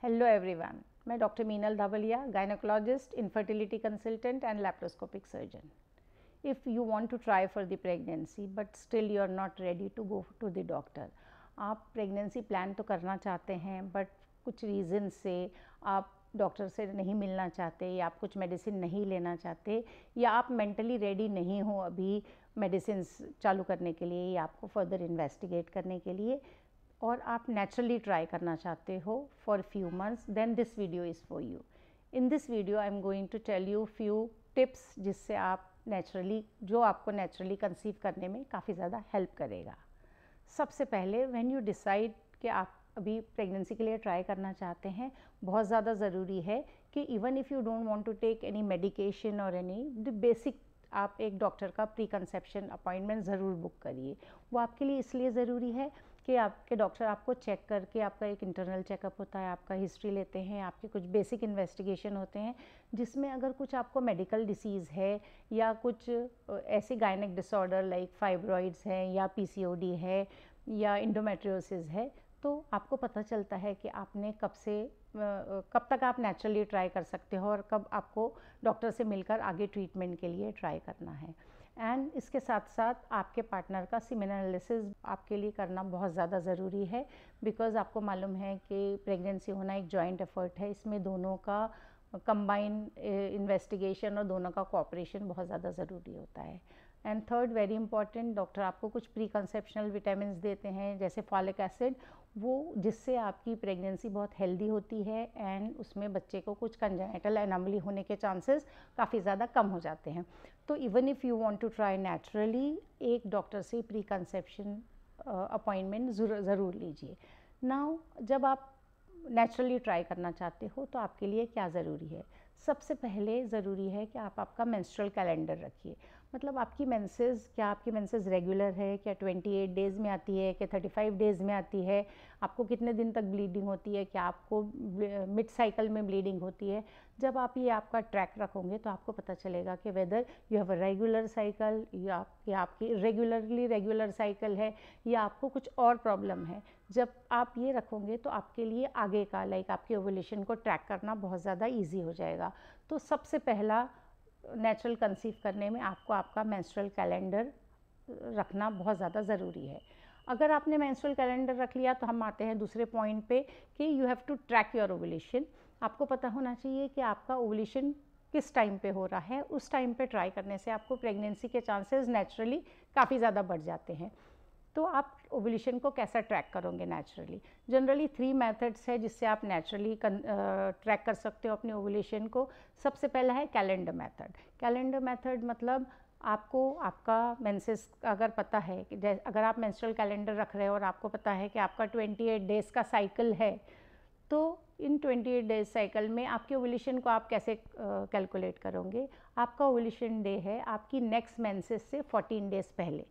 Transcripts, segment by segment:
Hello everyone, मैं doctor Meenal Dhawalia, gynaecologist, infertility consultant and laparoscopic surgeon. If you want to try for the pregnancy but still you are not ready to go to the doctor, आप pregnancy plan तो करना चाहते हैं but कुछ reason से आप doctor से नहीं मिलना चाहते या आप कुछ मेडिसिन नहीं लेना चाहते या आप मेंटली रेडी नहीं हो अभी मेडिसिन चालू करने के लिए या आपको फर्दर इन्वेस्टिगेट करने के लिए, और आप नेचुरली ट्राई करना चाहते हो for few months, then this video is for you. In this video I am going to tell you few tips जिससे आप नेचुरली, जो आपको नेचुरली कंसीव करने में काफ़ी ज़्यादा हेल्प करेगा. सबसे पहले व्हेन यू डिसाइड कि आप अभी प्रेगनेंसी के लिए ट्राई करना चाहते हैं, बहुत ज़्यादा ज़रूरी है कि even if you don't want to take any medication और एनी द बेसिक, आप एक डॉक्टर का प्री कंसेप्शन अपॉइंटमेंट ज़रूर बुक करिए. वो आपके लिए इसलिए ज़रूरी है कि आपके डॉक्टर आपको चेक करके, आपका एक इंटरनल चेकअप होता है, आपका हिस्ट्री लेते हैं, आपके कुछ बेसिक इन्वेस्टिगेशन होते हैं जिसमें अगर कुछ आपको मेडिकल डिसीज़ है या कुछ ऐसे गायनिक डिसऑर्डर लाइक फाइब्रॉइड्स हैं या पीसीओडी है या इंडोमेट्रियोसिस है, तो आपको पता चलता है कि आपने कब तक आप नेचुरली ट्राई कर सकते हो और कब आपको डॉक्टर से मिलकर आगे ट्रीटमेंट के लिए ट्राई करना है. एंड इसके साथ साथ आपके पार्टनर का सीमेन एनालिसिस आपके लिए करना बहुत ज़्यादा ज़रूरी है, बिकॉज़ आपको मालूम है कि प्रेगनेंसी होना एक जॉइंट एफर्ट है. इसमें दोनों का कंबाइन इन्वेस्टिगेशन और दोनों का कोऑपरेशन बहुत ज़्यादा ज़रूरी होता है. And third, very important, doctor आपको कुछ प्री कंसेप्शनल विटामिन देते हैं जैसे फॉलिक एसिड, वो जिससे आपकी प्रेगनेंसी बहुत हेल्दी होती है एंड उसमें बच्चे को कुछ कंजेनिटल एनोमली होने के चांसेस काफ़ी ज़्यादा कम हो जाते हैं. तो even if you want to try naturally, एक डॉक्टर से प्री कंसेप्शन अपॉइंटमेंट ज़रूर लीजिए. नाउ जब आप नेचुरली ट्राई करना चाहते हो तो आपके लिए क्या ज़रूरी है? सबसे पहले ज़रूरी है कि आप आपका मेंस्ट्रुअल कैलेंडर रखिए. मतलब आपकी मेंसेस, क्या आपकी मेंसेस रेगुलर है, क्या 28 डेज़ में आती है, क्या 35 डेज़ में आती है, आपको कितने दिन तक ब्लीडिंग होती है, क्या आपको मिड साइकिल में ब्लीडिंग होती है. जब आप ये आपका ट्रैक रखोगे तो आपको पता चलेगा कि whether you have a regular cycle या आपकी रेगुलर साइकिल है या आपको कुछ और प्रॉब्लम है. जब आप ये रखोगे तो आपके लिए आगे का आपके ओवुलेशन को ट्रैक करना बहुत ज़्यादा ईजी हो जाएगा. तो सबसे पहला, नेचुरल कंसीव करने में आपको आपका मेंस्ट्रुअल कैलेंडर रखना बहुत ज़्यादा ज़रूरी है. अगर आपने मेंस्ट्रुअल कैलेंडर रख लिया तो हम आते हैं दूसरे पॉइंट पे कि you have to track your ovulation. आपको पता होना चाहिए कि आपका ओवुलेशन किस टाइम पे हो रहा है. उस टाइम पे ट्राई करने से आपको प्रेगनेंसी के चांसेस नेचुरली काफ़ी ज़्यादा बढ़ जाते हैं. तो आप ओवुलेशन को कैसा ट्रैक करोगे नेचुरली? जनरली 3 मेथड्स है जिससे आप नेचुरली ट्रैक कर सकते हो अपने ओवुलेशन को. सबसे पहला है कैलेंडर मेथड. कैलेंडर मेथड मतलब आपको आपका मेंसेस अगर पता है कि अगर आप मेंस्ट्रुअल कैलेंडर रख रहे हो और आपको पता है कि आपका 28 डेज़ का साइकिल है, तो इन 28 डेज साइकिल में आपके ओवुलेशन को आप कैसे कैलकुलेट करोगे? आपका ओवुलेशन डे है आपकी नेक्स्ट मेंसेस से 14 डेज़ पहले.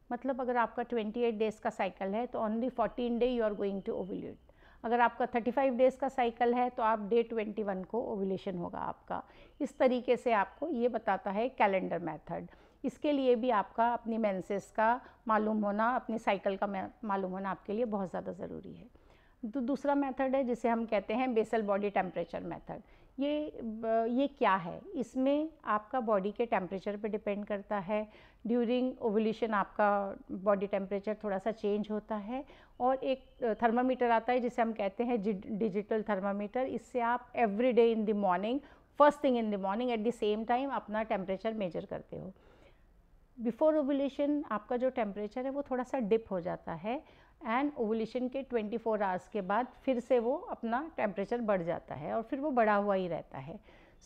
मतलब अगर आपका 28 डेज़ का साइकिल है तो only 14 day you are going to ovulate. अगर आपका 35 डेज़ का साइकिल है तो आप डे 21 को ओवुलेशन होगा आपका. इस तरीके से आपको ये बताता है कैलेंडर मेथड. इसके लिए भी आपका अपनी मेंसेस का मालूम होना, अपनी साइकिल का मालूम होना आपके लिए बहुत ज़्यादा ज़रूरी है. तो दूसरा मेथड है जिसे हम कहते हैं बेसल बॉडी टेम्परेचर मेथड. ये क्या है? इसमें आपका बॉडी के टेम्परेचर पे डिपेंड करता है. ड्यूरिंग ओवुलेशन आपका बॉडी टेम्परेचर थोड़ा सा चेंज होता है और एक थर्मामीटर आता है जिसे हम कहते हैं डिजिटल थर्मामीटर. इससे आप every day in the morning, first thing in the morning at the same time अपना टेम्परेचर मेजर करते हो. बिफोर ओवुलेशन आपका जो टेम्परेचर है वो थोड़ा सा डिप हो जाता है एंड ओवुलेशन के 24 आवर्स के बाद फिर से वो अपना टेम्परेचर बढ़ जाता है और फिर वो बढ़ा हुआ ही रहता है.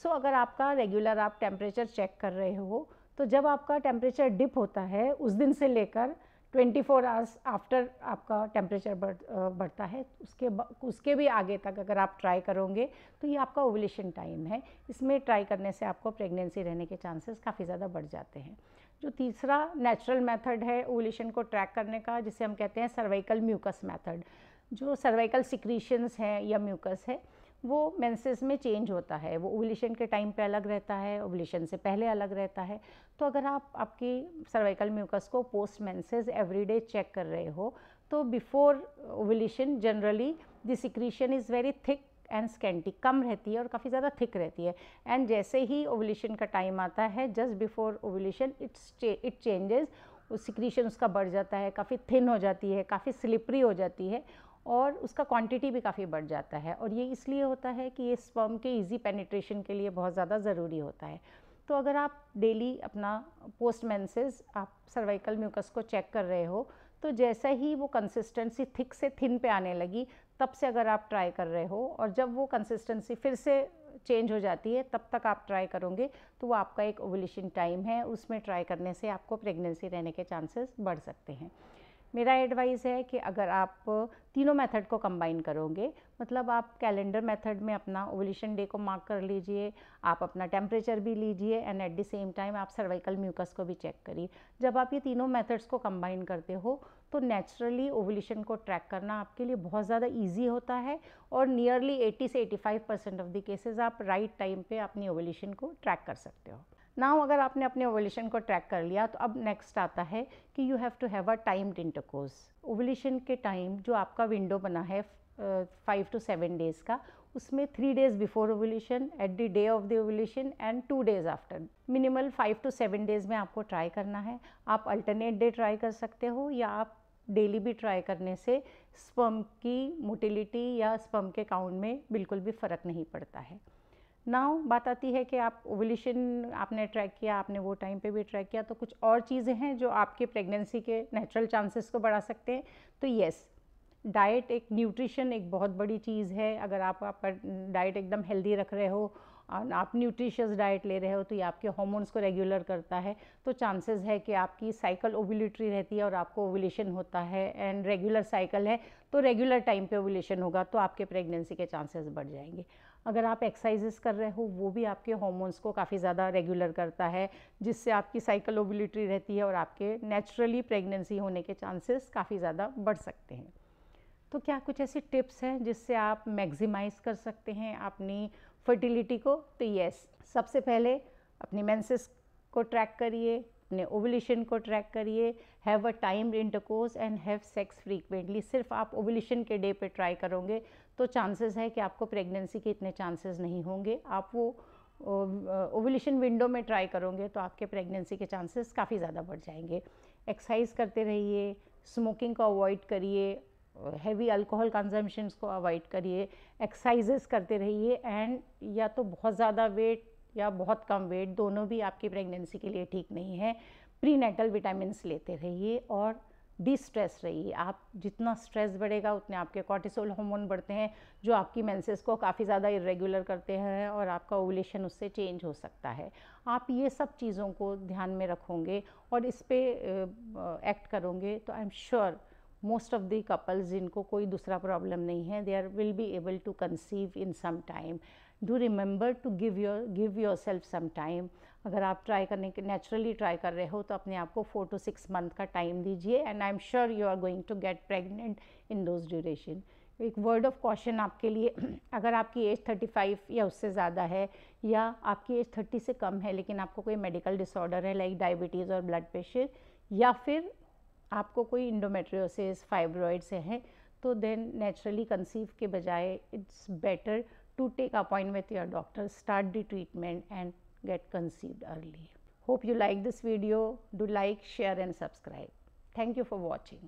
सो अगर आपका रेगुलर आप टेम्परेचर चेक कर रहे हो तो जब आपका टेम्परेचर डिप होता है उस दिन से लेकर 24 आवर्स आफ्टर आपका टेम्परेचर बढ़ता है, उसके भी आगे तक अगर आप ट्राई करोगे तो ये आपका ओवुलेशन टाइम है. इसमें ट्राई करने से आपको प्रेगनेंसी रहने के चांसेस काफ़ी ज़्यादा बढ़ जाते हैं. जो तीसरा नेचुरल मेथड है ओवुलेशन को ट्रैक करने का, जिसे हम कहते हैं सर्वाइकल म्यूकस मेथड. जो सर्वाइकल सिक्रीशंस हैं या म्यूकस है वो मेंसेस में चेंज होता है. वो ओवुलेशन के टाइम पे अलग रहता है, ओवुलेशन से पहले अलग रहता है. तो अगर आप आपकी सर्वाइकल म्यूकस को पोस्ट मेंसेस एवरीडे चेक कर रहे हो तो before ovulation generally the secretion is very thick and scanty, कम रहती है और काफ़ी ज़्यादा थिक रहती है। एंड जैसे ही ओवुलेशन का टाइम आता है, just before ovulation it changes, secretion उसका बढ़ जाता है, काफ़ी थिन हो जाती है, काफ़ी स्लिपरी हो जाती है और उसका क्वांटिटी भी काफ़ी बढ़ जाता है। और ये इसलिए होता है कि ये स्पर्म के इजी पेनिट्रेशन के लिए बहुत ज़्यादा ज़रूरी होता है। तो अगर आप डेली अपना पोस्ट मेंसेस आप सर्वाइकल म्यूकस को चेक कर रहे हो, तो जैसा ही वो कंसिस्टेंसी थिक से थिन पे आने लगी, तब से अगर आप ट्राई कर रहे हो और जब वो कंसिस्टेंसी फिर से चेंज हो जाती है तब तक आप ट्राई करोगे, तो वो आपका एक ओवुलेशन टाइम है, उसमें ट्राई करने से आपको प्रेगनेंसी रहने के चांसेस बढ़ सकते हैं। मेरा एडवाइस है कि अगर आप तीनों मेथड को कंबाइन करोगे, मतलब आप कैलेंडर मेथड में अपना ओवुलेशन डे को मार्क कर लीजिए, आप अपना टेम्परेचर भी लीजिए and at the same time आप सर्वाइकल म्यूकस को भी चेक करिए। जब आप ये तीनों मेथड्स को कंबाइन करते हो तो नेचुरली ओवुलेशन को ट्रैक करना आपके लिए बहुत ज़्यादा ईजी होता है और नियरली 80 से 85% ऑफ द केसेस आप राइट टाइम पे अपनी ओवुलेशन को ट्रैक कर सकते हो। नाउ अगर आपने अपने ओवुलेशन को ट्रैक कर लिया, तो अब नेक्स्ट आता है कि you have to have a timed intercourse. Ovulation के टाइम जो आपका विंडो बना है 5 to 7 डेज़ का, उसमें 3 days before ovulation, at the day of the ovulation and 2 days after, minimal 5 to 7 days में आपको ट्राई करना है। आप अल्टरनेट डे ट्राई कर सकते हो या आप डेली भी ट्राई करने से स्पर्म की मोटिलिटी या स्पर्म के काउंट में बिल्कुल भी फ़र्क नहीं पड़ता है। नाउ बात आती है कि आप ओवुलेशन आपने ट्रैक किया, आपने वो टाइम पे भी ट्रैक किया, तो कुछ और चीज़ें हैं जो आपके प्रेगनेंसी के नेचुरल चांसेस को बढ़ा सकते हैं। तो येस, डाइट, एक न्यूट्रिशन एक बहुत बड़ी चीज़ है। अगर आप आपका डाइट एकदम हेल्दी रख रहे हो, आप न्यूट्रिशियस डाइट ले रहे हो, तो ये आपके हार्मोन्स को रेगुलर करता है, तो चांसेस है कि आपकी साइकिल ओवुलेटरी रहती है और आपको ओवुलेशन होता है एंड रेगुलर साइकिल है, तो रेगुलर टाइम पे ओवुलेशन होगा, तो आपके प्रेगनेंसी के चांसेस बढ़ जाएंगे। अगर आप एक्सरसाइजेस कर रहे हो, वो भी आपके हार्मोन्स को काफ़ी ज़्यादा रेगुलर करता है, जिससे आपकी साइकिल ओवुलेटरी रहती है और आपके नेचुरली प्रेगनेंसी होने के चांसेस काफ़ी ज़्यादा बढ़ सकते हैं। तो क्या कुछ ऐसी टिप्स हैं जिससे आप मैक्सिमाइज़ कर सकते हैं अपनी फर्टिलिटी को? तो यस, सबसे पहले अपनी मेंसेस को ट्रैक करिए, अपने ओवुलेशन को ट्रैक करिए, have a timed intercourse and have sex frequently. सिर्फ आप ओवुलेशन के डे पे ट्राई करोगे तो चांसेस है कि आपको प्रेगनेंसी के इतने चांसेस नहीं होंगे। आप वो ओवुलेशन विंडो में ट्राई करोगे तो आपके प्रेगनेंसी के चांसेस काफ़ी ज़्यादा बढ़ जाएंगे। एक्सरसाइज करते रहिए, स्मोकिंग को अवॉइड करिए, हैवी अल्कोहल कंजम्पशंस को अवॉइड करिए, एक्सरसाइजेस करते रहिए एंड या तो बहुत ज़्यादा वेट या बहुत कम वेट, दोनों भी आपकी प्रेगनेंसी के लिए ठीक नहीं है। प्रीनेटल विटामिन्स लेते रहिए और डिस्ट्रेस रहिए। आप जितना स्ट्रेस बढ़ेगा उतने आपके कॉर्टिसोल हार्मोन बढ़ते हैं, जो आपकी मेंसेस को काफ़ी ज़्यादा इरेगुलर करते हैं और आपका ओवुलेशन उससे चेंज हो सकता है। आप ये सब चीज़ों को ध्यान में रखोगे और इस पे एक्ट करोगे तो I am sure most of the couples जिनको कोई दूसरा प्रॉब्लम नहीं है, they are will be able to conceive in some time. Do remember to give yourself some time. अगर आप ट्राई करने के नेचुरली ट्राई कर रहे हो तो अपने आप को 4 to 6 मंथ का टाइम दीजिए and I am sure you are going to get pregnant in those duration. एक वर्ड ऑफ कॉशन आपके लिए, अगर आपकी एज 35 या उससे ज़्यादा है या आपकी एज 30 से कम है लेकिन आपको कोई मेडिकल डिसऑर्डर है लाइक डायबिटीज़ और ब्लड प्रेशर, या फिर आपको कोई इंडोमेट्रियोसिस, फाइब्रॉइड से हैं, तो देन नेचुरली कंसीव के बजाय it's better to take appointment with your doctor, start the treatment and get conceived early. Hope you like this video. Do like, share and subscribe. Thank you for watching.